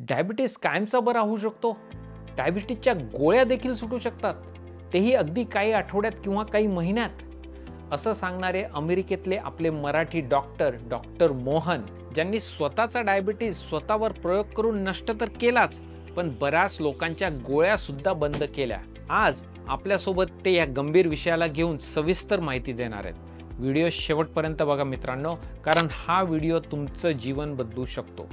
Diabetes कायमचा बरा होऊ शकतो. डायबिटीजच्या गोळ्या देखील सुटू शकतात, तेही अगदी काही आठवड्यात किंवा काही महिन्यात, असं सांगणारे अमेरिकेतले आपले मराठी डॉक्टर मोहन, ज्यांनी स्वतःचा डायबिटीज स्वतःवर प्रयोग करून नष्ट तर केलाच, पण बऱ्याच लोकांच्या गोळ्या सुद्धा बंद केल्या. आज आपल्यासोबत ते या गंभीर विषयाला घेऊन सविस्तर माहिती देणार आहेत. व्हिडिओ शेवटपर्यंत बघा मित्रांनो, कारण हा व्हिडिओ तुमचं जीवन बदलू शकतो.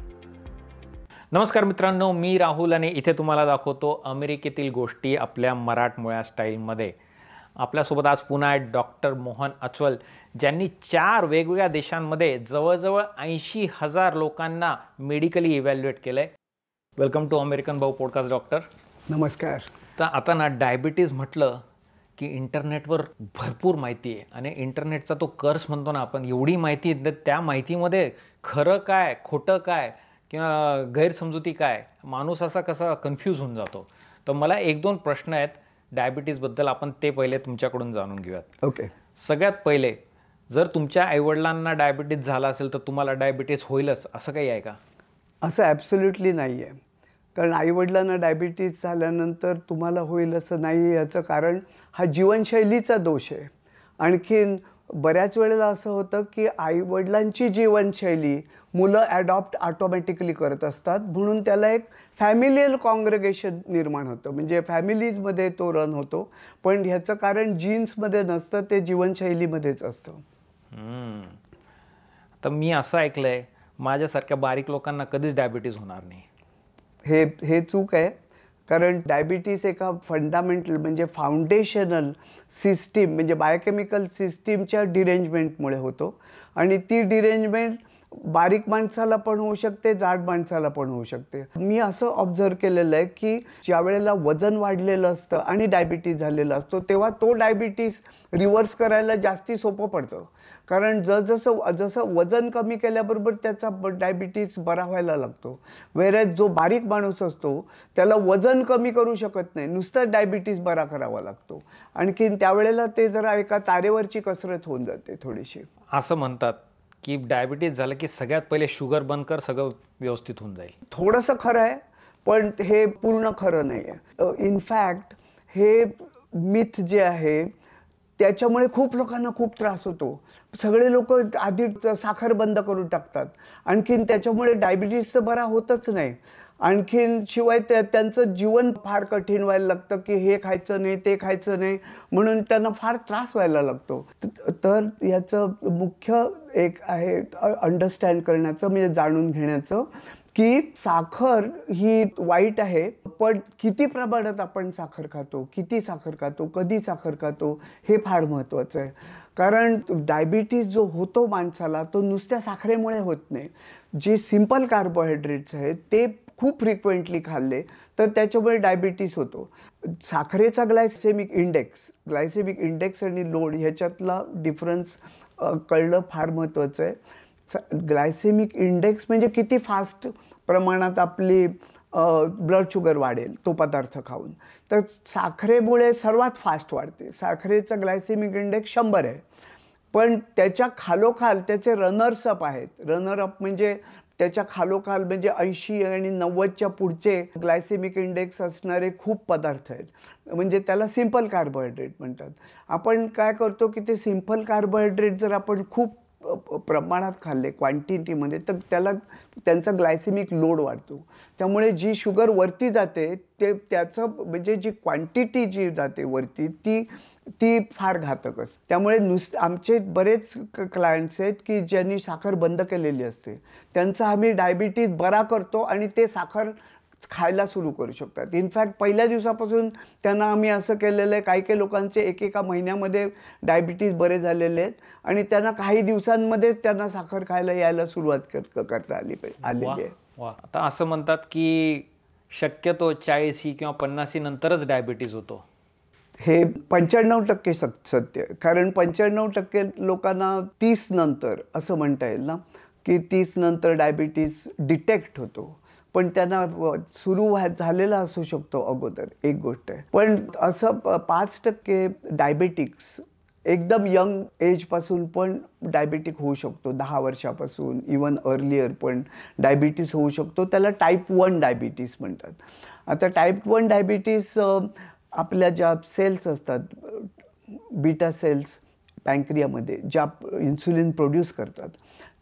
नमस्कार मित्रांनो, मी राहुल आणि इथे तुम्हाला दाखवतो अमेरिकेतील गोष्टी आपल्या मराठमोळ्या स्टाईलमध्ये. आपल्यासोबत आज पुन्हा आहेत डॉक्टर मोहन अचवल, ज्यांनी 4 वेगवेगळ्या देशांमध्ये जवळजवळ 80,000 लोकांना मेडिकली इव्हॅल्युएट केलंय. वेलकम टू अमेरिकन भाऊ पॉडकास्ट डॉक्टर. नमस्कार. तर आता ना डायबिटीज म्हटलं की इंटरनेटवर भरपूर माहिती आहे आणि इंटरनेटचा तो कर्स म्हणतो ना आपण, एवढी माहिती आहे, तर त्या माहितीमध्ये खरं काय खोटं काय किंवा गैरसमजुती काय, माणूस असा कसा कन्फ्यूज होऊन जातो. तर मला 1-2 प्रश्न आहेत डायबिटीजबद्दल, आपण ते पहिले तुमच्याकडून जाणून घेऊयात. ओके. सगळ्यात पहिले, जर तुमच्या आईवडिलांना डायबिटीज झाला असेल तर तुम्हाला डायबिटीज होईलच असं काही आहे का? असं ॲब्सोल्युटली नाही आहे. कारण आईवडिलांना डायबिटीज झाल्यानंतर तुम्हाला होईल असं नाही. याचं कारण हा जीवनशैलीचा दोष आहे. आणखीन बऱ्याच वेळेला असं होतं की आईवडिलांची जीवनशैली मुलं ॲडॉप्ट ऑटोमॅटिकली करत असतात, म्हणून त्याला एक फॅमिलियल कॉंग्रेगेशन निर्माण होतं, म्हणजे फॅमिलीजमध्ये तो रन होतो. पण ह्याचं कारण जीन्समध्ये नसतं, ते जीवनशैलीमध्येच असतं. तर मी असं ऐकलंय माझ्यासारख्या बारीक लोकांना कधीच डायबिटीज होणार नाही. हे चूक आहे. कारण डायबिटीस एका फंडामेंटल म्हणजे फाउंडेशनल सिस्टीम म्हणजे बायोकेमिकल सिस्टीमच्या डिरेंजमेंटमुळे होतो. आणि ती डिरेंजमेंट बारीक माणसाला पण होऊ शकते, जाड माणसाला पण होऊ शकते. मी असं ऑब्झर्व केलेलं आहे की ज्या वेळेला वजन वाढलेलं असतं आणि डायबिटीज झालेला असतो, तेव्हा तो डायबिटीस रिव्हर्स करायला जास्ती सोपं पडतं. कारण जसं वजन कमी केल्याबरोबर त्याचा डायबिटीज बरा व्हायला लागतो. वेळेस जो बारीक माणूस असतो त्याला वजन कमी करू शकत नाही, नुसतं डायबिटीज बरा करावा लागतो. आणखीन त्यावेळेला ते जरा एका तारेवरची कसरत होऊन जाते थोडीशी. असं म्हणतात की डायबिटीज झालं की सगळ्यात पहिले शुगर बंद कर, सगळं व्यवस्थित होऊन जाईल. थोडंसं खरं आहे, पण हे पूर्ण खरं नाही आहे. इनफॅक्ट हे मिथ जे आहे त्याच्यामुळे खूप लोकांना खूप त्रास होतो. सगळे लोक आधी साखर बंद करून टाकतात, आणखीन त्याच्यामुळे डायबिटीज तर बरा होतच नाही. आणखीन शिवाय त्यांचं जीवन फार कठीण व्हायला लागतं की हे खायचं नाही, ते खायचं नाही, म्हणून त्यांना फार त्रास व्हायला लागतो. तर याचं मुख्य एक आहे अंडरस्टँड करण्याचं, म्हणजे जाणून घेण्याचं की साखर ही वाईट आहे, पण किती प्रमाणात आपण साखर खातो, किती साखर खातो, कधी साखर खातो, हे फार महत्त्वाचं आहे. कारण डायबिटीज जो होतो माणसाला, तो नुसत्या साखरेमुळे होत नाही. जे सिंपल कार्बोहायड्रेट्स आहेत ते खूप फ्रिक्वेंटली खाल्ले तर त्याच्यामुळे डायबिटीस होतो. साखरेचा ग्लायसेमिक इंडेक्स आणि लोड ह्याच्यातला डिफरन्स कळलं फार महत्त्वाचं आहे. ग्लायसेमिक इंडेक्स म्हणजे किती फास्ट प्रमाणात आपली ब्लड शुगर वाढेल तो पदार्थ खाऊन. तर साखरेमुळे सर्वात फास्ट वाढते. साखरेचा ग्लायसेमिक इंडेक्स 100 आहे, पण त्याच्या खालोखाल त्याचे रनर्सअप आहेत. रनरअप म्हणजे त्याच्या खालोखाल म्हणजे 80 आणि 90च्या पुढचे ग्लायसेमिक इंडेक्स असणारे खूप पदार्थ आहेत, म्हणजे त्याला सिंपल कार्बोहायड्रेट म्हणतात. आपण काय करतो की ते सिंपल कार्बोहायड्रेट जर आपण खूप प्रमाणात खाल्ले क्वांटिटीमध्ये, तर त्यांचा ग्लायसेमिक लोड वाढतो. त्यामुळे जी शुगर वरती जाते त्याचं म्हणजे जी क्वांटिटी जी जाते वरती ती फार घातक असते. त्यामुळे आमचे बरेच क्लायंट्स आहेत की ज्यांनी साखर बंद केलेली असते, त्यांचा आम्ही डायबिटीज बरा करतो आणि ते साखर खायला सुरू करू शकतात. इनफॅक्ट पहिल्या दिवसापासून त्यांना आम्ही असं केलेलं आहे, काही लोकांचे एकेका महिन्यामध्ये डायबिटीज बरे झालेले आहेत आणि त्यांना काही दिवसांमध्ये त्यांना साखर खायला यायला सुरुवात करता आलेली आहे. आता असं म्हणतात की शक्यतो 40 किंवा 50 नंतरच डायबिटीज होतो. हे 95% सत्य आहे. कारण 95% लोकांना 30 नंतर असं म्हणता येईल ना की 30 नंतर डायबिटीज डिटेक्ट होतो, पण त्यांना सुरू झालेला असू शकतो अगोदर, एक गोष्ट आहे. पण असं 5% डायबेटिक्स एकदम यंग एजपासून पण डायबिटिक होऊ शकतो, 10 वर्षापासून इवन अर्लियर पण डायबिटीस होऊ शकतो. त्याला टाईप 1 डायबिटीस म्हणतात. आता टाईप 1 डायबिटीस आपल्या ज्या सेल्स असतात, बीटा सेल्स पँक्रियामध्ये ज्या इन्सुलिन प्रोड्यूस करतात,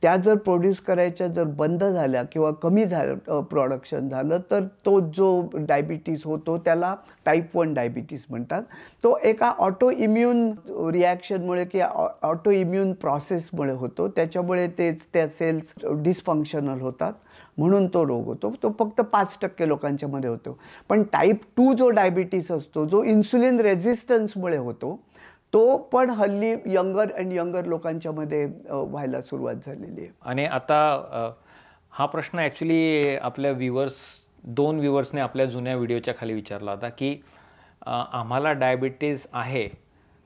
त्या जर प्रोड्यूस करायच्या जर बंद झाल्या किंवा कमी झालं प्रोडक्शन झालं, तर तो जो डायबिटीस होतो त्याला टाईप 1 डायबिटीस म्हणतात. तो एका ऑटो इम्यून रिॲक्शनमुळे किंवा ऑटो इम्यून प्रोसेसमुळे होतो. त्याच्यामुळे त्या सेल्स डिसफंक्शनल होतात, म्हणून तो रोग होतो. तो फक्त 5% लोकांच्यामध्ये होतो. पण टाईप 2 जो डायबिटीस असतो, जो इन्सुलिन रेझिस्टन्समुळे होतो, तो पण हल्ली यंगर अँड यंगर लोकांच्यामध्ये व्हायला सुरुवात झालेली आहे. आणि आता हा प्रश्न ॲक्च्युली आपल्या दोन व्ह्युअर्सने आपल्या जुन्या व्हिडिओच्या खाली विचारला होता की आम्हाला डायबिटीज आहे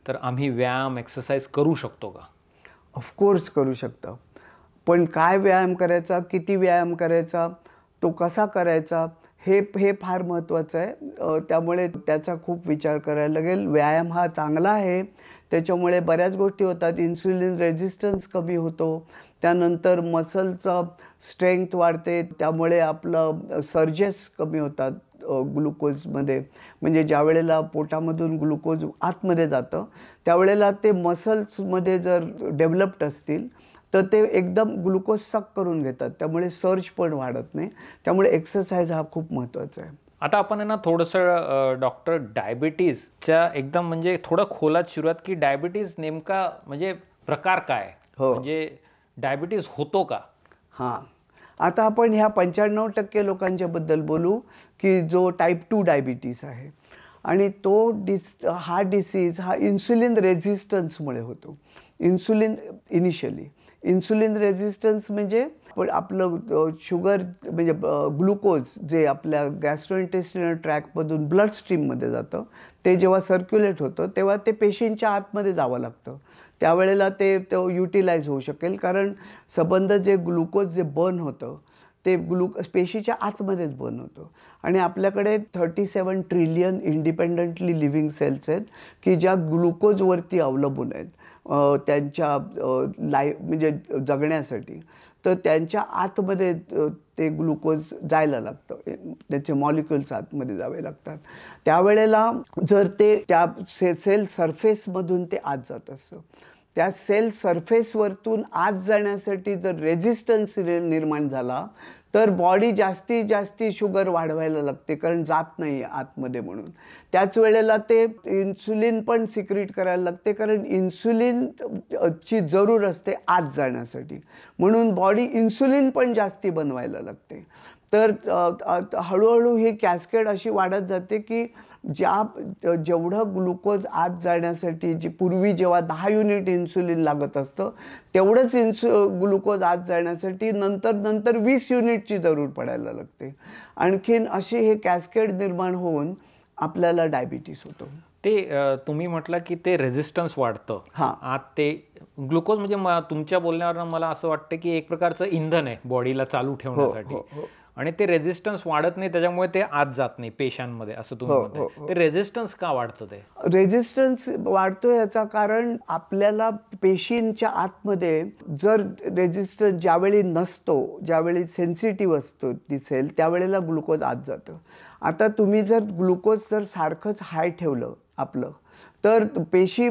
तर आम्ही व्यायाम एक्सरसाइज करू शकतो का? ऑफकोर्स करू शकता, पण काय व्यायाम करायचा, किती व्यायाम करायचा, तो कसा करायचा, हे फार महत्त्वाचं आहे. त्यामुळे त्याचा खूप विचार करायला लागेल. व्यायाम हा चांगला आहे, त्याच्यामुळे बऱ्याच गोष्टी होतात. इन्सुलिन रेझिस्टन्स कमी होतो, त्यानंतर मसलचा स्ट्रेंथ वाढते, त्यामुळे आपलं सर्जेस कमी होतात ग्लुकोजमध्ये. म्हणजे ज्या वेळेला पोटामधून ग्लुकोज आतमध्ये जातं, त्यावेळेला ते मसल्समध्ये जर डेव्हलप्ड असतील तर ते एकदम ग्लुकोज सक करून घेतात, त्यामुळे सर्ज पण वाढत नाही. त्यामुळे एक्सरसाइज हा खूप महत्त्वाचा आहे. आता आपण ना थोडंसं डॉक्टर डायबिटीजच्या एकदम म्हणजे थोडं खोलात सुरुवात की डायबिटीज नेमका म्हणजे प्रकार काय, म्हणजे डायबिटीज होतो का? हां, आता आपण ह्या 95% लोकांच्याबद्दल बोलू की जो टाईप 2 डायबिटीस आहे. आणि हा डिसीज हा इन्सुलिन रेझिस्टन्समुळे होतो. इन्सुलिन रेझिस्टन्स म्हणजे आपलं शुगर म्हणजे ग्लुकोज जे आपल्या गॅस्ट्रोइंटेस्टिनल ट्रॅकमधून ब्लड स्ट्रीममध्ये जातं, ते जेव्हा सर्क्युलेट होतं तेव्हा ते पेशींच्या आतमध्ये जावं लागतं. त्यावेळेला ते युटिलाइज होऊ शकेल, कारण संबंध जे ग्लुकोज जे बर्न होतं ते पेशीच्या आतमध्येच बर्न होतं. आणि आपल्याकडे 37 ट्रिलियन इंडिपेंडंटली लिव्हिंग सेल्स आहेत की ज्या ग्लुकोजवरती अवलंबून आहेत त्यांच्या म्हणजे जगण्यासाठी. तर त्यांच्या आतमध्ये ते ग्लुकोज जायला लागतं, त्याचे मॉलिक्युल्स आतमध्ये जावे लागतात. त्यावेळेला जर ते त्या सेल सरफेसमधून ते आत जात असतं, त्या सेल सरफेसवरतून आत जाण्यासाठी जर रेझिस्टन्स निर्माण झाला तर बॉडी जास्ती शुगर वाढवायला लागते, कारण जात नाही आतमध्ये म्हणून. त्याच वेळेला ते इन्सुलिन पण सिक्रीट करायला लागते, कारण इन्सुलिनची जरूर असते आत जाण्यासाठी, म्हणून बॉडी इन्सुलिन पण जास्ती बनवायला लागते. तर हळूहळू ही कॅस्केड अशी वाढत जाते की जेवढं ग्लुकोज आत जाण्यासाठी पूर्वी जेव्हा 10 युनिट इन्सुलिन लागत असतं, तेवढंच ग्लुकोज आत जाण्यासाठी नंतर 20 युनिटची जरूर पडायला लागते. आणखीन अशी हे कॅस्केड निर्माण होऊन आपल्याला डायबिटीस होतो. ते तुम्ही म्हटलं की ते रेझिस्टन्स वाढतं. हां, आत ते ग्लुकोज म्हणजे तुमच्या बोलण्यावर मला असं वाटतं की एक प्रकारचं इंधन आहे बॉडीला चालू ठेवण्यासाठी. आणि ते रेझिस्टन्स वाढत नाही, त्याच्यामुळे ते आत जात नाही पेशांमध्ये, असं तुम्ही म्हणताय. ते रेझिस्टन्स का वाढतं? ते रेझिस्टन्स वाढतो याचा कारण आपल्याला पेशींच्या आतमध्ये जर रेझिस्टन्स ज्यावेळी नसतो, ज्यावेळी सेन्सिटिव्ह असतो ती सेल, त्यावेळेला ग्लुकोज आत जातं. आता तुम्ही जर ग्लुकोज सारखंच हाय ठेवलं आपलं, तर पेशी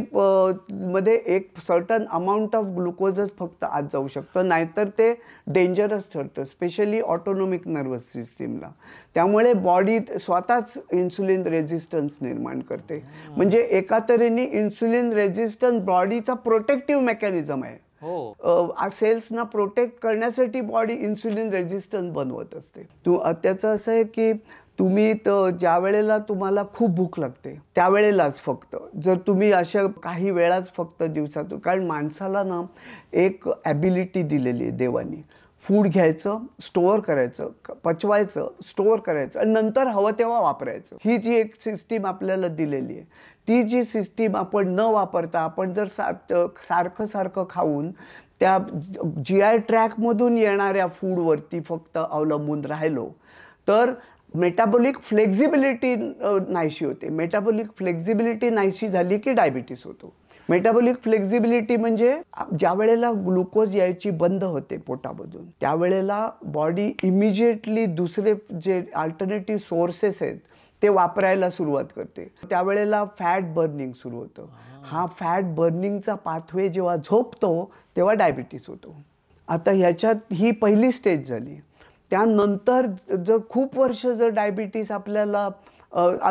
मध्ये एक सर्टन अमाऊंट ऑफ ग्लुकोजच फक्त आत जाऊ शकतं, नाहीतर ते डेंजरस ठरतं, स्पेशली ऑटोनॉमिक नर्वस सिस्टीमला. त्यामुळे बॉडी स्वतःच इन्सुलिन रेझिस्टन्स निर्माण करते. म्हणजे एका तऱ्हेने इन्सुलिन रेझिस्टन्स बॉडीचा प्रोटेक्टिव्ह मेकॅनिझम आहे. सेल्सना प्रोटेक्ट करण्यासाठी बॉडी इन्सुलिन रेझिस्टन्स बनवत असते. त्याचं असं आहे की तुम्ही ज्या वेळेला तुम्हाला खूप भूक लागते त्यावेळेलाच फक्त, जर तुम्ही अशा काही वेळाच फक्त दिवसातून, कारण माणसाला ना एक ॲबिलिटी दिलेली आहे देवानी, फूड घ्यायचं, स्टोअर करायचं, पचवायचं, स्टोअर करायचं आणि नंतर हवं तेव्हा वापरायचं. ही जी एक सिस्टीम आपल्याला दिलेली आहे, ती जी सिस्टीम आपण न वापरता आपण जर सारखं खाऊन त्या GI ट्रॅकमधून येणाऱ्या फूडवरती फक्त अवलंबून राहिलो तर मेटाबॉलिक फ्लेक्झिबिलिटी नाहीशी होते. मेटाबॉलिक फ्लेक्झिबिलिटी नाहीशी झाली की डायबिटीस होतो. मेटाबॉलिक फ्लेक्झिबिलिटी म्हणजे ज्या वेळेला ग्लुकोज यायची बंद होते पोटामधून त्यावेळेला बॉडी इमिजिएटली दुसरे जे अल्टरनेटिव्ह सोर्सेस आहेत ते वापरायला सुरुवात करते. त्यावेळेला फॅट बर्निंग सुरू होतं. हा फॅट बर्निंगचा पाथवे जेव्हा झोपतो तेव्हा डायबिटीस होतो. आता ह्याच्यात ही पहिली स्टेज झाली. त्यानंतर जर खूप वर्ष जर डायबिटीस आपल्याला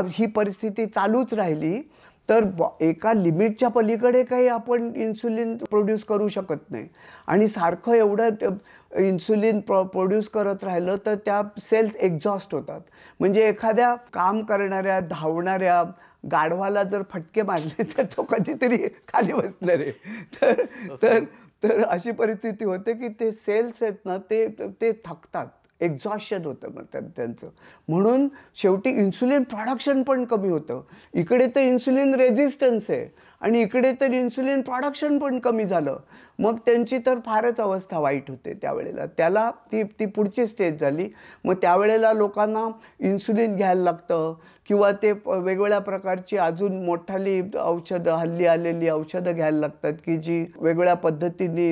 ही परिस्थिती चालूच राहिली तर एका लिमिटच्या पलीकडे काही आपण इन्सुलिन प्रोड्यूस करू शकत नाही. आणि सारखं एवढं इन्सुलिन प्रोड्यूस करत राहिलं तर त्या सेल्स एक्झॉस्ट होतात. म्हणजे एखाद्या काम करणाऱ्या धावणाऱ्या गाढवाला जर फटके मारले तर तो कधीतरी खाली बसणार आहे. तर अशी परिस्थिती होते की ते सेल्स आहेत ना ते थकतात, एक्झॉशन होतं मग त्यांचं. म्हणून शेवटी इन्सुलिन प्रोडक्शन पण कमी होतं. इकडे तर इन्सुलिन रेझिस्टन्स आहे आणि इकडे तर इन्सुलिन प्रोडक्शन पण कमी झालं. मग त्यांची तर फारच अवस्था वाईट होते त्यावेळेला. त्याला ती पुढची स्टेज झाली. मग त्यावेळेला लोकांना इन्सुलिन घ्यायला लागतं किंवा ते वेगवेगळ्या प्रकारची अजून मोठाली औषधं हल्ली आलेली औषधं घ्यायला लागतात की जी वेगवेगळ्या पद्धतीने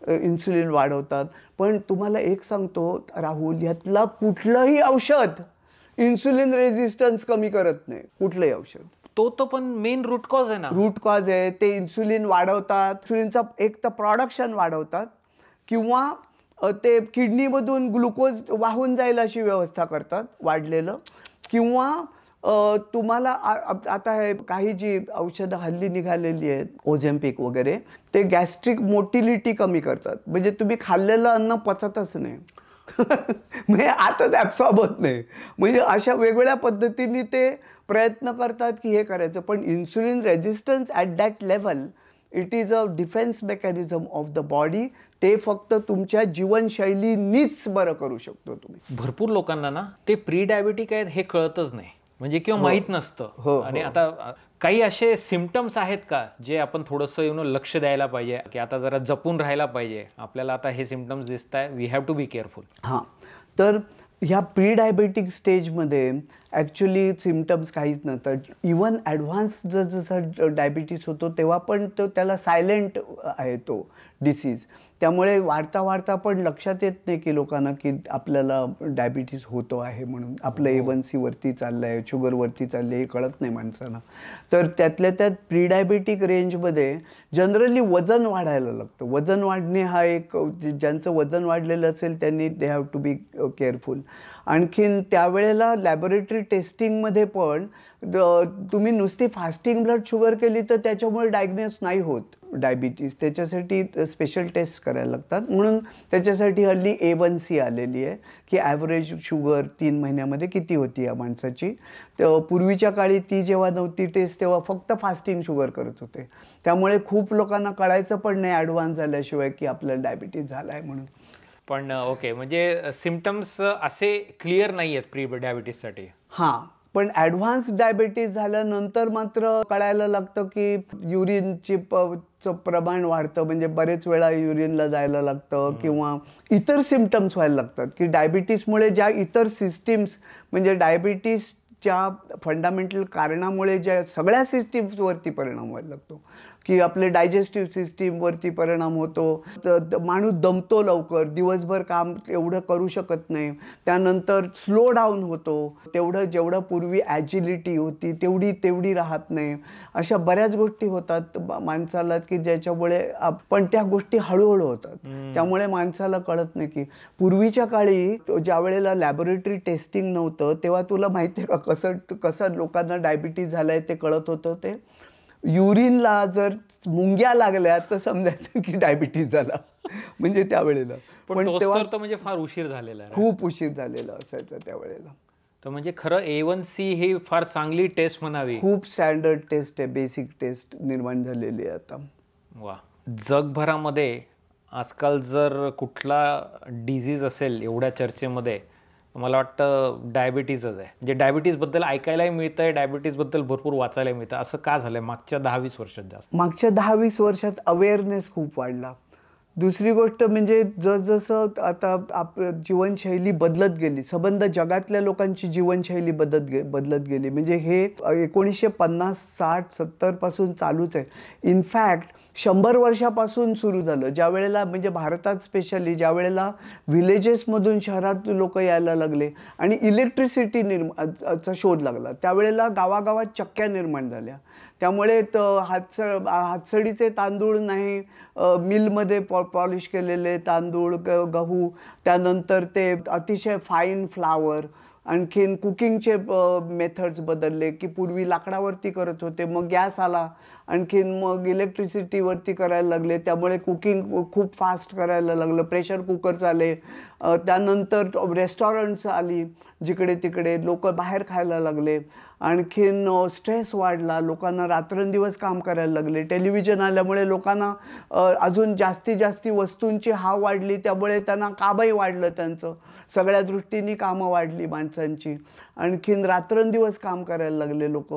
इन्सुलिन वाढवतात. पण तुम्हाला एक सांगतो राहुल, ह्यातला कुठलंही औषध इन्सुलिन रेझिस्टन्स कमी करत नाही. कुठलंही औषध. तो पण मेन रूट कॉज आहे ना. रूट कॉज आहे. ते इन्सुलिन वाढवतात. इन्सुलिनचा एक तर प्रोडक्शन वाढवतात किंवा ते किडनीमधून ग्लुकोज वाहून जाईल अशी व्यवस्था करतात वाढलेलं. किंवा तुम्हाला आता हे काही जी औषधं हल्ली निघालेली आहेत ओझेम्पिक वगैरे ते गॅस्ट्रिक मोटिलिटी कमी करतात. म्हणजे तुम्ही खाल्लेलं अन्न पचतच नाही. म्हणजे आताच ॲब्सॉर्ब होत नाही. म्हणजे अशा वेगवेगळ्या पद्धतीने ते प्रयत्न करतात की हे करायचं. पण insulin resistance at that level it is a defence mechanism of the body. ते फक्त तुमच्या जीवनशैलीनीच बरं करू शकतो तुम्ही. भरपूर लोकांना ना ते प्री डायबिटिक आहेत हे कळतच नाही म्हणजे किंवा माहीत नसतं. आणि आता काही असे सिम्पटम्स आहेत का जे आपण थोडंसं लक्ष द्यायला पाहिजे की आता जरा जपून राहायला पाहिजे आपल्याला, आता हे सिम्पटम्स दिसत आहे, we have to be careful. हां, तर ह्या प्री डायबेटिक स्टेजमध्ये ॲक्च्युली सिम्पटम्स काहीच नसतं. इवन ॲडव्हान्स जसं डायबिटीस होतो तेव्हा पण त्याला सायलेंट आहे तो डिसीज. त्यामुळे वाढता वाढता पण लक्षात येत नाही की लोकांना की आपल्याला डायबिटीस होतो आहे म्हणून. आपलं A1C वरती चाललं आहे, शुगरवरती चाललं आहे हे कळत नाही माणसांना. तर त्यातल्या त्यात प्री डायबेटिक रेंजमध्ये जनरली वजन वाढायला लागतं. वजन वाढणे हा एक ज्यांचं वजन वाढलेलं असेल त्यांनी they have to be careful. आणखीन त्यावेळेला लॅबोरेटरी टेस्टिंगमध्ये पण तुम्ही नुसती फास्टिंग ब्लड शुगर केली तर त्याच्यामुळे डायग्नोस नाही होत डायबिटीस. त्याच्यासाठी स्पेशल टेस्ट करायला लागतात. म्हणून त्याच्यासाठी हल्ली A1C आलेली आहे की ॲव्हरेज शुगर 3 महिन्यामध्ये किती होती या माणसाची. तर पूर्वीच्या काळी ती जेव्हा नव्हती टेस्ट तेव्हा फक्त फास्टिंग शुगर करत होते. त्यामुळे खूप लोकांना कळायचं पण नाही ॲडव्हान्स झाल्याशिवाय की आपल्याला डायबिटीस झाला आहे म्हणून. पण ओके, म्हणजे सिम्पटम्स असे क्लिअर नाही आहेत प्री डायबिटीससाठी. हां, पण ॲडव्हान्स डायबिटीस झाल्यानंतर मात्र कळायला लागतं की युरिनची प्रमाण वाढतं. म्हणजे बरेच वेळा युरिनला जायला लागतं किंवा इतर सिम्पटम्स व्हायला लागतात की डायबिटीसमुळे ज्या इतर सिस्टीम्स म्हणजे डायबिटीसच्या फंडामेंटल कारणामुळे ज्या सगळ्या सिस्टीम्सवरती परिणाम व्हायला लागतो की आपले डायजेस्टिव्ह सिस्टीमवरती परिणाम होतो. तर माणूस दमतो लवकर, दिवसभर काम एवढं करू शकत नाही. त्यानंतर स्लो डाऊन होतो. जेवढं पूर्वी ॲजिलिटी होती तेवढी राहत नाही. अशा बऱ्याच गोष्टी होतात माणसाला की ज्याच्यामुळे पण त्या गोष्टी हळूहळू होतात. त्यामुळे माणसाला कळत नाही की पूर्वीच्या काळी ज्या वेळेला लॅबोरेटरी टेस्टिंग नव्हतं तेव्हा तुला माहिती आहे का कसं लोकांना डायबिटीज झालं आहे ते कळत होतं. ते युरिनला जर मुंग्या लागल्या तर समजायचं की डायबिटीज झाला. म्हणजे त्यावेळेला पण तेव्हा म्हणजे फार उशीर झालेला आहे. खूप उशीर झालेला असायचा त्यावेळेला. तर म्हणजे खरं A1C ही फार चांगली टेस्ट म्हणावी. खूप स्टँडर्ड टेस्ट आहे, बेसिक टेस्ट निर्माण झालेली आहे आता. वा. जगभरामध्ये आजकाल जर कुठला डिझीज असेल एवढ्या चर्चेमध्ये मला वाटतं डायबिटीजच आहे. म्हणजे डायबिटीजबद्दल ऐकायलाही मिळतं आहे, डायबिटीजबद्दल भरपूर वाचायलाही मिळतं. असं का झालं आहे मागच्या 10-20 वर्षात? जास्त मागच्या 10-20 वर्षात अवेअरनेस खूप वाढला. दुसरी गोष्ट म्हणजे जसजसं आता जीवनशैली बदलत गेली, संबंध जगातल्या लोकांची जीवनशैली बदलत गेली. म्हणजे हे 1950, 60, 70 पासून चालूच आहे. इनफॅक्ट 100 वर्षापासून सुरू झालं. ज्या वेळेला म्हणजे भारतात स्पेशली ज्या वेळेला विलेजेसमधून शहरात लोक यायला लागले आणि इलेक्ट्रिसिटी चा शोध लागला, त्यावेळेला गावागावात चक्क्या निर्माण झाल्या. त्यामुळे हातसडीचे तांदूळ नाही, मिलमध्ये पॉलिश केलेले तांदूळ, गहू, त्यानंतर ते अतिशय फाईन फ्लावर, आणखीन कुकिंगचे मेथड्स बदलले की पूर्वी लाकडावरती करत होते, मग गॅस आला, आणखीन मग इलेक्ट्रिसिटीवरती करायला लागले, त्यामुळे कुकिंग खूप फास्ट करायला लागलं, प्रेशर कुकर्स आले, त्यानंतर रेस्टॉरंट्स आली, जिकडे तिकडे लोक बाहेर खायला लागले, आणखीन स्ट्रेस वाढला, लोकांना रात्रंदिवस काम करायला लागले, टेलिव्हिजन आल्यामुळे लोकांना अजून जास्ती वस्तूंची हाव वाढली, त्यामुळे त्यांना कामही वाढलं, त्यांचं सगळ्या दृष्टीने कामं वाढली माणसांची, आणखीन रात्रंदिवस काम करायला लागले लोक,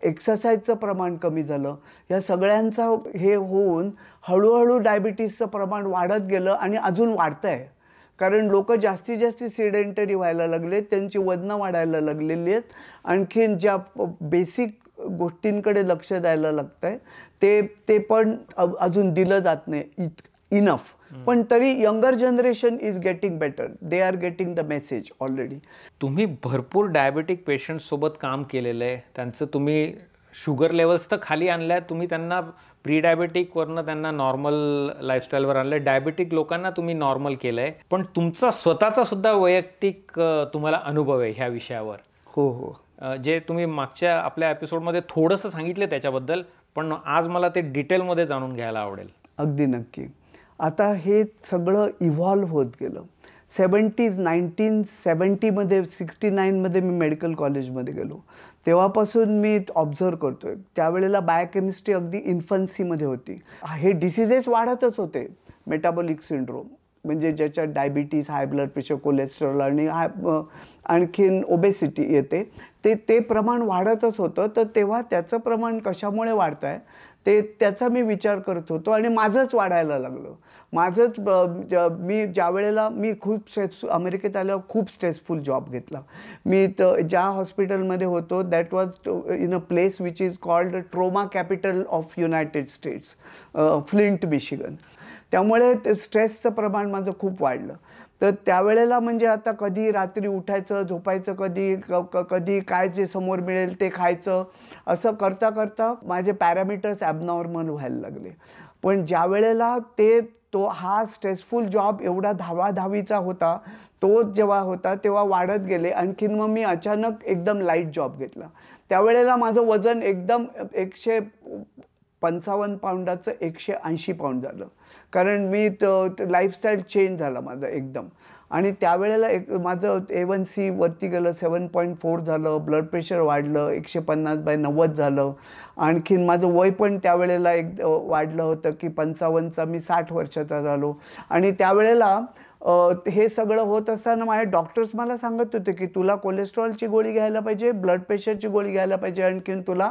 एक्सरसाइजचं प्रमाण कमी झालं. या सगळ्यांचा हे होऊन हळूहळू डायबिटीसचं प्रमाण वाढत गेलं आणि अजून वाढतं आहे. कारण लोक जास्तीत जास्त सिडेंटरी व्हायला लागले, त्यांची वजनं वाढायला लागलेली आहेत, आणखीन ज्या बेसिक गोष्टींकडे लक्ष द्यायला लागतं आहे ते पण अजून दिलं जात नाही इनफ. पण तरी younger generation is getting better, they are getting the message already. तुम्ही भरपूर डायबेटिक पेशंटसोबत काम केलेलं आहे, त्यांचं तुम्ही शुगर लेवल्स तर खाली आणल्या, तुम्ही त्यांना प्री डायबेटिकवरनं त्यांना नॉर्मल लाईफस्टाईलवर आणलं, डायबेटिक लोकांना तुम्ही नॉर्मल केलं आहे. पण तुमचा स्वतःचा सुद्धा वैयक्तिक तुम्हाला अनुभव आहे ह्या विषयावर. हो, जे तुम्ही मागच्या आपल्या एपिसोडमध्ये थोडंसं सांगितलं त्याच्याबद्दल, पण आज मला ते डिटेलमध्ये जाणून घ्यायला आवडेल. अगदी नक्की. आता हे सगळं इव्हॉल्व होत गेलं. 1970मध्ये 69मध्ये मी मेडिकल कॉलेजमध्ये गेलो, तेव्हापासून मी ऑब्झर्व करतोय. त्यावेळेला बायोकेमिस्ट्री अगदी इन्फन्सीमध्ये होती. हे डिसिजेस वाढतच होते. मेटाबॉलिक सिंड्रोम म्हणजे ज्याच्यात diabetes, high blood pressure, cholesterol आणि आणखीन ओबेसिटी येते, ते प्रमाण वाढतच होतं. तर तेव्हा त्याचं प्रमाण कशामुळे वाढतं आहे त्याचा मी विचार करत होतो आणि माझंच वाढायला लागलं. मी ज्या वेळेला मी खूप अमेरिकेत आल्यावर खूप स्ट्रेसफुल जॉब घेतला. मी ज्या हॉस्पिटलमध्ये होतो that was in a place which is called trauma capital of United states, flint, Michigan. त्यामुळे स्ट्रेसचं प्रमाण माझं खूप वाढलं. तर त्यावेळेला म्हणजे आता कधी रात्री उठायचं, झोपायचं, कधी काय जे समोर मिळेल ते खायचं, असं करता करता माझे पॅरामीटर्स ॲबनॉर्मल व्हायला लागले. पण ज्या वेळेला हा स्ट्रेसफुल जॉब एवढा धावाधावीचा होता, तो जेव्हा होता तेव्हा वाढत गेले. आणखीन मग मी अचानक एकदम लाईट जॉब घेतला. त्यावेळेला माझं वजन एकदम 155 पाऊंडाचं 180 पाऊंड झालं, कारण मी लाईफस्टाईल चेंज झाला माझं एकदम. आणि त्यावेळेला माझं A1C वरती गेलं, 7.4 झालं, ब्लड प्रेशर वाढलं, 150/90 झालं. आणखीन माझं वय पण त्यावेळेला वाढलं होतं की 55चा मी 60 वर्षाचा झालो. आणि त्यावेळेला हे सगळं होत असताना माझे डॉक्टर्स मला सांगत होते की तुला कोलेस्ट्रॉलची गोळी घ्यायला पाहिजे, ब्लड प्रेशरची गोळी घ्यायला पाहिजे, आणखीन तुला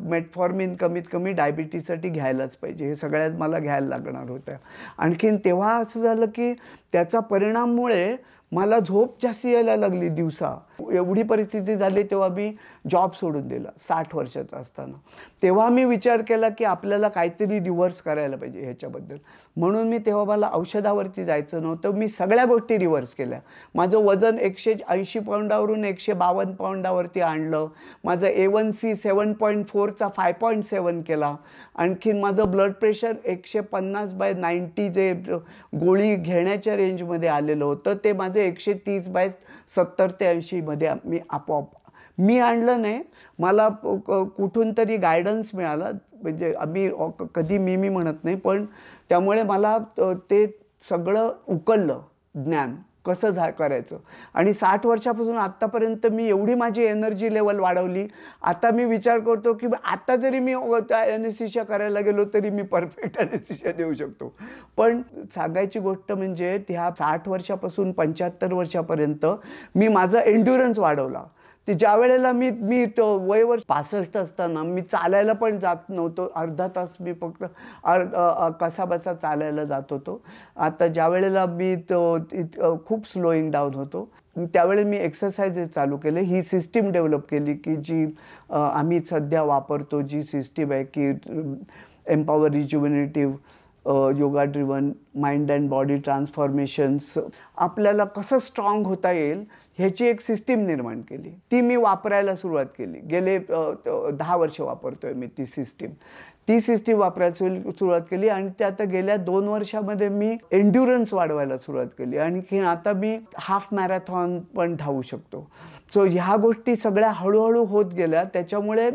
मेटफॉर्मिन कमीत कमी डायबिटीजसाठी घ्यायलाच पाहिजे. हे सगळ्यात मला घ्यायला लागणार होतं. आणखीन तेव्हा असं झालं की त्याचा परिणाममुळे मला झोप जास्त यायला लागली दिवसा. एवढी परिस्थिती झाली तेव्हा मी जॉब सोडून दिला 60 वर्षाचा असताना. तेव्हा मी विचार केला की आपल्याला काहीतरी रिव्हर्स करायला पाहिजे ह्याच्याबद्दल. म्हणून मी तेव्हा मला औषधावरती जायचं नव्हतं, मी सगळ्या गोष्टी रिव्हर्स केल्या. माझं वजन 180 पाऊंडावरून 152 पाऊंडावरती आणलं. माझं A1C 7.4चा 5.7 केला. आणखीन माझं ब्लड प्रेशर 150/90 जे गोळी घेण्याच्या रेंजमध्ये आलेलं होतं ते माझं 130/70 ते 80 मध्ये मी आपोआप आणलं नाही, मला कुठून तरी गायडन्स मिळाला. म्हणजे कधी मी म्हणत नाही, पण त्यामुळे मला ते सगळं उकललं ज्ञान कसं करायचं. आणि 60 वर्षापासून आत्तापर्यंत मी एवढी माझी एनर्जी लेवल वाढवली. आता मी विचार करतो की आता जरी मी ॲनेस्थेशिया करायला गेलो तरी मी परफेक्ट ॲनेस्थेशिया देऊ शकतो. पण सांगायची गोष्ट म्हणजे ह्या 60 वर्षापासून 75 वर्षापर्यंत मी माझा एन्ड्युरन्स वाढवला. ते ज्या वेळेला मी मी वयवर 65 असताना मी चालायला पण जात नव्हतो. अर्धा तास मी फक्त कसाबसा चालायला जात होतो. आता ज्या वेळेला मी खूप स्लोईंग डाऊन होतो, त्यावेळी मी एक्सरसाइजेस चालू केले. ही सिस्टीम डेव्हलप केली की जी आम्ही सध्या वापरतो, जी सिस्टीम आहे की empower rejuvenative yoga driven mind and body transformations. आपल्याला कसं स्ट्रॉंग होता येईल ह्याची एक सिस्टीम निर्माण केली. ती मी वापरायला सुरुवात केली. गेले 10 वर्ष वापरतोय मी ती सिस्टीम वापरायला सुरुवात केली. आणि ते आता गेल्या 2 वर्षामध्ये मी एन्ड्युरन्स वाढवायला सुरुवात केली. आणि आता मी हाफ मॅरेथॉन पण धावू शकतो. सो ह्या गोष्टी सगळ्या हळूहळू होत गेल्या. त्याच्यामुळे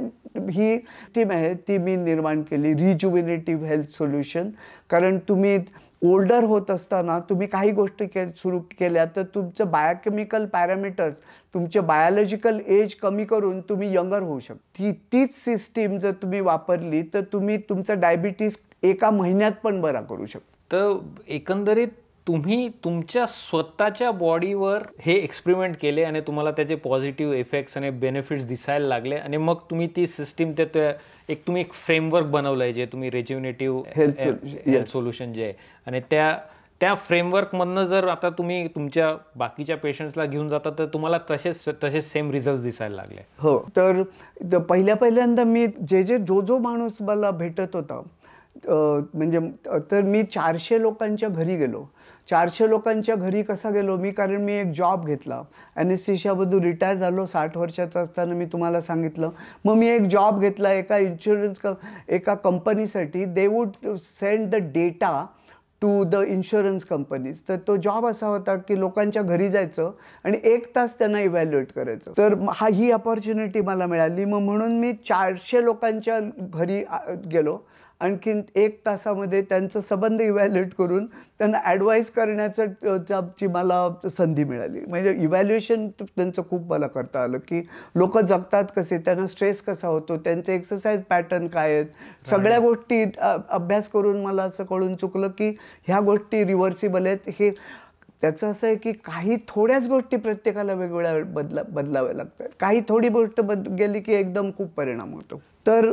ही टीम आहे ती मी निर्माण केली, रिज्युव्हेनेटिव्ह हेल्थ सोल्युशन. कारण तुम्ही ओल्डर होत असताना तुम्ही काही गोष्टी सुरू केल्या तर तुमचं बायोकेमिकल पॅरामीटर्स, तुमचे बायोलॉजिकल एज कमी करून तुम्ही यंगर होऊ शकता. तीच सिस्टीम जर तुम्ही वापरली तर तुम्ही तुमचा डायबिटीस एका महिन्यात पण बरा करू शकता. तर एकंदरीत तुम्ही तुमच्या स्वतःच्या बॉडीवर हे एक्सपेरिमेंट केले आणि तुम्हाला त्याचे पॉझिटिव्ह इफेक्ट्स आणि बेनिफिट्स दिसायला लागले आणि मग तुम्ही ती सिस्टीम तुम्ही एक फ्रेमवर्क बनवलंय जे तुम्ही रिज्युव्हेनेटिव्ह हेल्थ सोल्युशन जे आहे, आणि त्या फ्रेमवर्कमधनं जर आता तुम्ही तुमच्या बाकीच्या पेशंट्सला घेऊन जाता तर तुम्हाला तसेच सेम रिझल्ट दिसायला लागले. हो, तर पहिल्यांदा मी जो माणूस मला भेटत होता म्हणजे तर मी 400 लोकांच्या घरी गेलो. 400 लोकांच्या घरी कसा गेलो मी, कारण मी एक जॉब घेतला. ॲनेस्थेशियामधून रिटायर झालो 60 वर्षाचा असताना, मी तुम्हाला सांगितलं. मग मी एक जॉब घेतला एका कंपनीसाठी. They would send the data to the insurance companies. तर तो जॉब असा होता की लोकांच्या घरी जायचं आणि 1 तास त्यांना इव्हॅल्युएट करायचं. तर ही अपॉर्च्युनिटी मला मिळाली. मग म्हणून मी 400 लोकांच्या घरी गेलो. आणखीन 1 तासामध्ये त्यांचं संबंध इव्हॅल्युएट करून त्यांना ॲडवाईज करण्याची मला संधी मिळाली. म्हणजे इव्हॅल्युएशन त्यांचं खूप मला करता आलं की लोक जगतात कसे, त्यांना स्ट्रेस कसा होतो, त्यांचे एक्सरसाइज पॅटर्न काय आहेत, सगळ्या गोष्टी अभ्यास करून मला असं कळून चुकलं की ह्या गोष्टी रिव्हर्सिबल आहेत. हे त्याचं असं आहे की थोड्याच गोष्टी प्रत्येकाला वेगवेगळ्या बदलाव्या लागतात. काही थोडी गोष्ट गेली की एकदम खूप परिणाम होतो. तर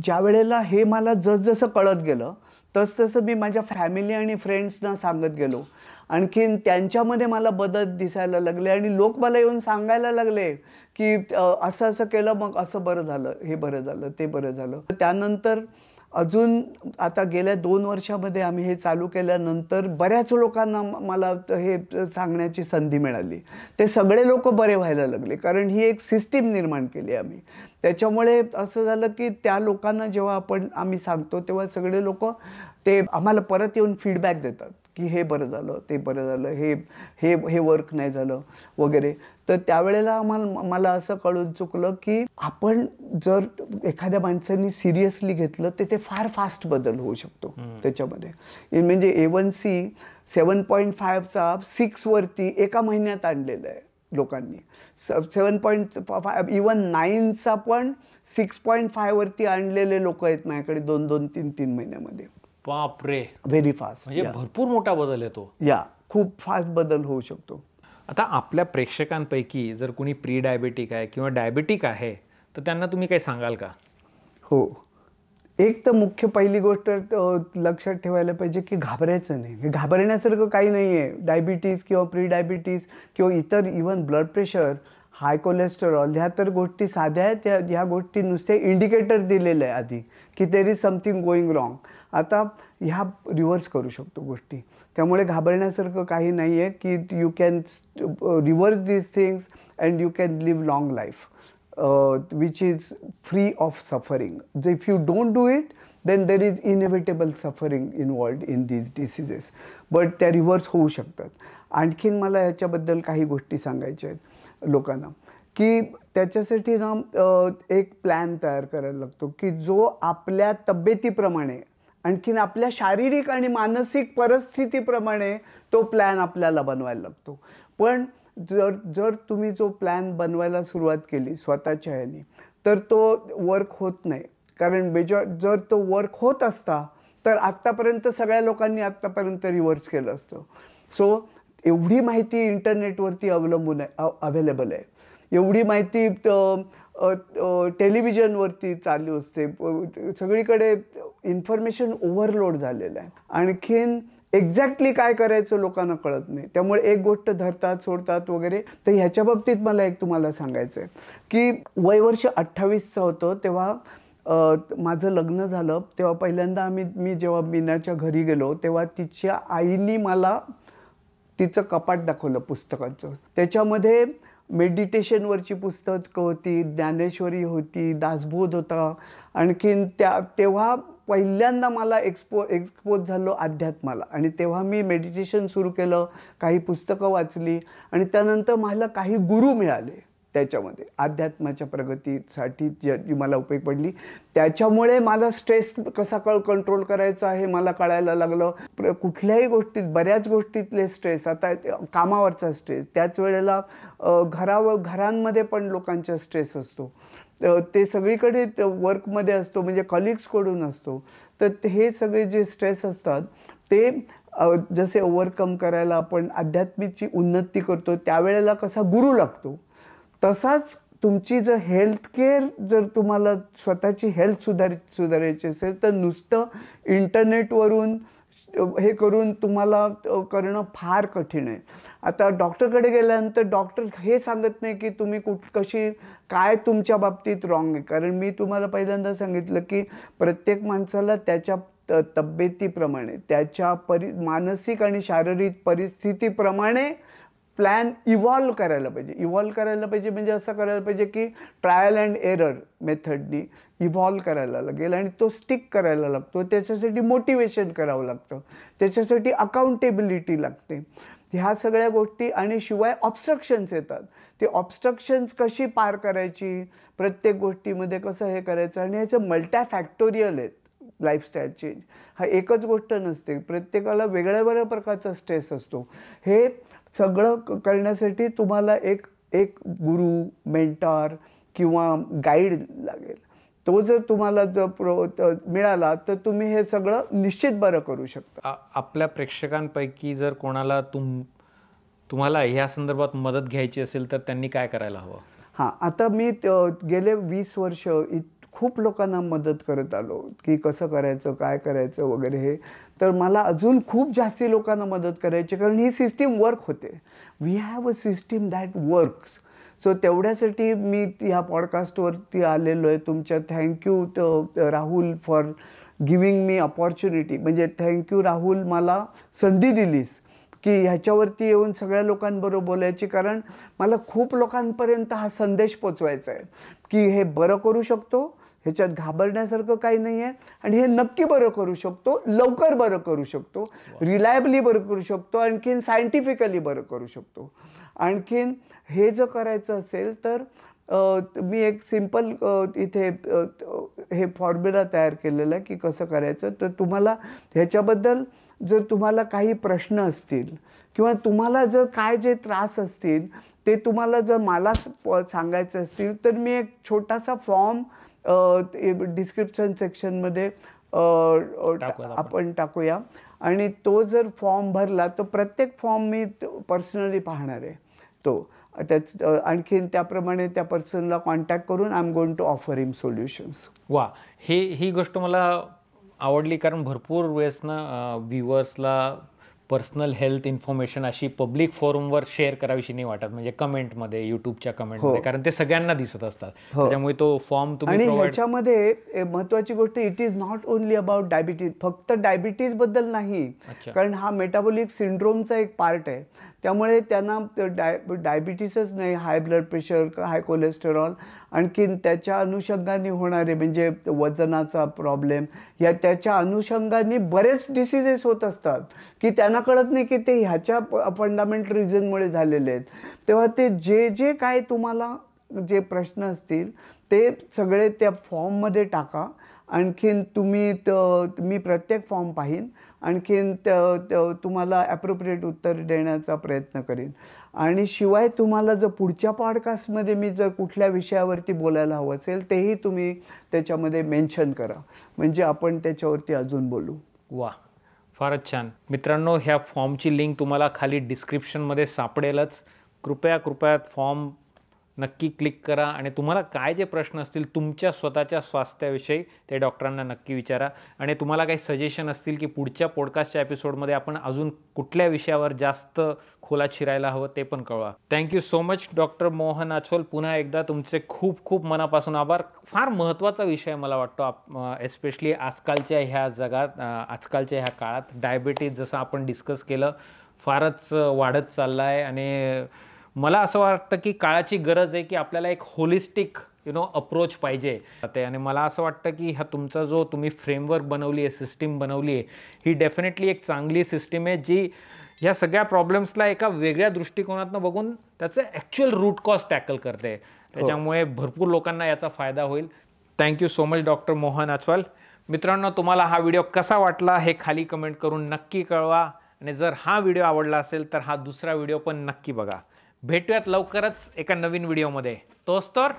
ज्या वेळेला हे मला जसजसं कळत गेलं तसतसं मी माझ्या फॅमिली आणि फ्रेंड्सना सांगत गेलो. आणखीन त्यांच्यामध्ये मला बदल दिसायला लागले आणि लोक मला येऊन सांगायला लागले की असं केलं मग असं बरं झालं, हे बरं झालं, ते बरं झालं. त्यानंतर अजून आता गेल्या 2 वर्षामध्ये आम्ही हे चालू केल्यानंतर बऱ्याच लोकांना मला हे सांगण्याची संधी मिळाली. ते सगळे लोक बरे व्हायला लागले, कारण ही एक सिस्टीम निर्माण केली आम्ही. त्याच्यामुळे असं झालं की त्या लोकांना जेव्हा आम्ही सांगतो तेव्हा सगळे लोक ते आम्हाला परत येऊन फीडबॅक देतात की हे बरं झालं, ते बरं झालं, हे वर्क नाही झालं वगैरे. तर त्यावेळेला मला असं कळून चुकलं की आपण जर एखाद्या माणसांनी सिरियसली घेतलं तर ते फार फास्ट बदल होऊ शकतो त्याच्यामध्ये. म्हणजे A1C 7.5चा 6 वरती एका महिन्यात आणलेलं आहे लोकांनी. 7.5 इवन 9चा पण 6.5 वरती आणलेले लोक आहेत माझ्याकडे 2-2, 3-3 महिन्यामध्ये. बापरे, व्हेरी फास्ट. म्हणजे भरपूर मोठा बदल येतो. खूप फास्ट बदल होऊ शकतो. आता आपल्या प्रेक्षकांपैकी जर कोणी प्री डायबेटिक आहे किंवा डायबेटिक आहे तर त्यांना तुम्ही काही सांगाल का? हो, एक तर मुख्य पहिली गोष्ट लक्षात ठेवायला पाहिजे की घाबरायचं नाही. हे घाबरण्यासारखं काही नाही आहे. डायबिटीज किंवा प्री डायबिटीज किंवा इतर इवन ब्लड प्रेशर, हाय कोलेस्टेरॉल ह्या तर गोष्टी साध्या आहेत. ह्या गोष्टी नुसते इंडिकेटर दिलेले आहे आधी की there is something going wrong. आता ह्या रिव्हर्स करू शकतो गोष्टी. त्यामुळे घाबरण्यासारखं काही नाही आहे की you can reverse these things and you can live long life which is free of suffering. If you don't do it, then there is inevitable suffering involved in these diseases. But त्या reverse होऊ शकतात. आणखीन मला याच्याबद्दल काही गोष्टी सांगायच्या आहेत लोकांना की त्याच्यासाठी ना एक प्लॅन तयार करायला लागतो की जो आपल्या तब्येतीप्रमाणे, आणखीन आपल्या शारीरिक आणि मानसिक परिस्थितीप्रमाणे तो प्लॅन आपल्याला बनवायला लागतो. पण जर तुम्ही जो प्लॅन बनवायला सुरुवात केली स्वतःच्या ह्याने तर तो वर्क होत नाही. कारण जर तो वर्क होत असता तर आत्तापर्यंत सगळ्या लोकांनी आत्तापर्यंत रिव्हर्स केलं असतं. सो एवढी माहिती इंटरनेटवरती अवेलेबल आहे. एवढी माहिती टेलिव्हिजनवरती चालू असते, सगळीकडे इन्फॉर्मेशन ओव्हरलोड झालेलं आहे. आणखीन एक्झॅक्टली काय करायचं लोकांना कळत नाही, त्यामुळे एक गोष्ट धरतात सोडतात वगैरे. तर ह्याच्या बाबतीत मला एक तुम्हाला सांगायचं आहे की वर्ष 28चं होतं तेव्हा माझं लग्न झालं. तेव्हा पहिल्यांदा मी जेव्हा मीनाच्या घरी गेलो तेव्हा तिच्या आईनी मला तिचं कपाट दाखवलं पुस्तकाचं. त्याच्यामध्ये मेडिटेशनवरची पुस्तकं होती, ज्ञानेश्वरी होती, दासबोध होता. आणखीन तेव्हा पहिल्यांदा मला एक्सपोज झालो अध्यात्माला. आणि तेव्हा मी मेडिटेशन सुरू केलं, काही पुस्तकं वाचली आणि त्यानंतर मला काही गुरु मिळाले त्याच्यामध्ये अध्यात्माच्या प्रगतीसाठी जी मला उपयोग पडली. त्याच्यामुळे मला स्ट्रेस कसा कंट्रोल करायचा हे मला कळायला लागलं. कुठल्याही गोष्टीत, बऱ्याच गोष्टीतले स्ट्रेस, आता कामावरचा स्ट्रेस, त्याच वेळेला घरांमध्ये पण लोकांचा स्ट्रेस असतो, ते सगळीकडे वर्कमध्ये असतो, म्हणजे कलिग्सकडून असतो. तर हे सगळे जे स्ट्रेस असतात ते जसे ओव्हरकम करायला आपण अध्यात्माची उन्नती करतो त्यावेळेला कसा गुरु लागतो, तसाच तुमची जर हेल्थकेअर, जर तुम्हाला स्वतःची हेल्थ सुधारायची असेल तर नुसतं इंटरनेटवरून हे करून तुम्हाला करणं फार कठीण आहे. आता डॉक्टरकडे गेल्यानंतर डॉक्टर हे सांगत नाही की तुम्ही कशी काय तुमच्या बाबतीत रॉंग आहे. कारण मी तुम्हाला पहिल्यांदा सांगितलं की प्रत्येक माणसाला त्याच्या तब्येतीप्रमाणे, त्याच्या मानसिक आणि शारीरिक परिस्थितीप्रमाणे प्लॅन इव्हॉल्व करायला पाहिजे. म्हणजे असं करायला पाहिजे की ट्रायल अँड एरर मेथडनी इव्हॉल्व करायला लागेल आणि तो स्टिक करायला लागतो. त्याच्यासाठी मोटिवेशन करावं लागतं, त्याच्यासाठी अकाउंटेबिलिटी लागते, ह्या सगळ्या गोष्टी. आणि शिवाय ऑब्स्ट्रक्शन्स येतात, ते ऑब्स्ट्रक्शन्स कशी पार करायची, प्रत्येक गोष्टीमध्ये कसं हे करायचं. आणि ह्याचं मल्टाफॅक्टोरियल आहेत. लाईफस्टाईल चेंज हा एकच गोष्ट नसते, प्रत्येकाला वेगळ्या प्रकारचा स्ट्रेस असतो. हे सगळं करण्यासाठी तुम्हाला एक गुरु, मेंटॉर किंवा गाईड लागेल. तो जर तुम्हाला मिळाला तर तुम्ही हे सगळं निश्चित बरं करू शकता. आपल्या प्रेक्षकांपैकी जर कोणाला तुम्हाला ह्या संदर्भात मदत घ्यायची असेल तर त्यांनी काय करायला हवं? हां, आता मी गेले 20 वर्ष खूप लोकांना मदत करत आलो की कसं करायचं, काय करायचं वगैरे हे. तर मला अजून खूप जास्ती लोकांना मदत करायची, कारण ही सिस्टीम वर्क होते. We have a system that works. So तेवढ्यासाठी मी ह्या पॉडकास्टवरती आलेलो आहे. तुमच्या thank you Rahul for giving me opportunity. म्हणजे थँक्यू राहुल, मला संधी दिलीस की ह्याच्यावरती येऊन सगळ्या लोकांबरोबर बोलायची. कारण मला खूप लोकांपर्यंत हा संदेश पोचवायचा आहे की हे बरं करू शकतो, ह्याच्यात घाबरण्यासारखं काही नाही आहे आणि हे नक्की बरं करू शकतो, लवकर बरं करू शकतो, रिलायबली बरं करू शकतो, आणखीन सायंटिफिकली बरं करू शकतो. आणखीन हे जर करायचं असेल तर मी एक सिंपल इथे हे फॉर्म्युला तयार केलेला आहे की कसं करायचं. तर तुम्हाला ह्याच्याबद्दल जर तुम्हाला काही प्रश्न असतील किंवा तुम्हाला जर काय जे त्रास असतील ते तुम्हाला जर मला सांगायचं असतील तर मी एक छोटासा फॉर्म डिस्क्रिप्शन सेक्शनमध्ये आपण टाकूया. आणि तो जर फॉर्म भरला तर प्रत्येक फॉर्म मी पर्सनली पाहणार आहे तो. आणखीन त्याप्रमाणे त्या पर्सनला कॉन्टॅक्ट करून I am going to offer him solutions. वा, ही गोष्ट मला आवडली, कारण भरपूर वेळेस ना व्ह्युअर्सला पर्सनल हेल्थ इन्फॉर्मेशन अशी पब्लिक फोरमवर शेअर करावीशी नाही वाटत, म्हणजे कमेंटमध्ये, यूट्यूबच्या कमेंटमध्ये, कारण ते सगळ्यांना दिसत असतात. त्यामुळे तो फॉर्म तुम्ही. आणि ह्याच्यामध्ये महत्त्वाची गोष्ट, it is not only about diabetes, फक्त डायबिटीजबद्दल नाही, कारण हा मेटाबॉलिक सिंड्रोमचा एक पार्ट आहे. त्यामुळे त्यांना डायबिटीसच नाही, हाय ब्लड प्रेशर, हाय कोलेस्टेरॉल, आणखीन त्याच्या अनुषंगाने होणारे म्हणजे वजनाचा प्रॉब्लेम, या त्याच्या अनुषंगाने बरेच डिसिजेस होत असतात की त्यांना कळत नाही की ते ह्याच्या फंडामेंटल रिझनमुळे झालेले आहेत. तेव्हा ते जे काय तुम्हाला जे प्रश्न असतील ते सगळे त्या फॉर्ममध्ये टाका. आणखीन मी प्रत्येक फॉर्म पाहीन, आणखीन तुम्हाला ॲप्रोप्रिएट उत्तर देण्याचा प्रयत्न करीन. आणि शिवाय तुम्हाला जर पुढच्या पॉडकास्टमध्ये मी जर कुठल्या विषयावरती बोलायला हवं असेल तेही तुम्ही त्याच्यामध्ये मेन्शन करा, म्हणजे आपण त्याच्यावरती अजून बोलू. वा, फारच छान. मित्रांनो, ह्या फॉर्मची लिंक तुम्हाला खाली डिस्क्रिप्शनमध्ये सापडेलच. कृपया फॉर्म नक्की क्लिक करा आणि तुम्हाला काय जे प्रश्न असतील तुमच्या स्वतःच्या स्वास्थ्याविषयी ते डॉक्टरांना नक्की विचारा. आणि तुम्हाला काही सजेशन असतील की पुढच्या पॉडकास्टच्या एपिसोडमध्ये आपण अजून कुठल्या विषयावर जास्त खोलात शिरायला हवं ते पण कळवा. Thank you so much doctor Mohan Achwal. पुन्हा एकदा तुमचे खूप खूप मनापासून आभार. फार महत्त्वाचा विषय मला वाटतो, एस्पेशली आजकालच्या ह्या जगात, आजकालच्या ह्या काळात डायबिटीज जसं आपण डिस्कस केलं फारच वाढत चालला आहे. आणि मला असं वाटतं की काळाची गरज आहे की आपल्याला एक होलिस्टिक अप्रोच पाहिजे. आणि मला असं वाटतं की हा तुमचा जो तुम्ही फ्रेमवर्क बनवली आहे, सिस्टीम बनवली आहे, ही डेफिनेटली एक चांगली सिस्टीम आहे जी ह्या सगळ्या प्रॉब्लेम्सला एका वेगळ्या दृष्टिकोनातून बघून त्याचं ॲक्च्युअल रूट कॉज टॅकल करते. त्याच्यामुळे भरपूर लोकांना याचा फायदा होईल. Thank you so much doctor Mohan Achwal. मित्रांनो, तुम्हाला हा व्हिडिओ कसा वाटला हे खाली कमेंट करून नक्की कळवा. आणि जर हा व्हिडिओ आवडला असेल तर हा दुसरा व्हिडिओ पण नक्की बघा. भेटूयात लवकरच एका नवीन व्हिडिओमध्ये. तोच तर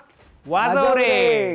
वाजव रे.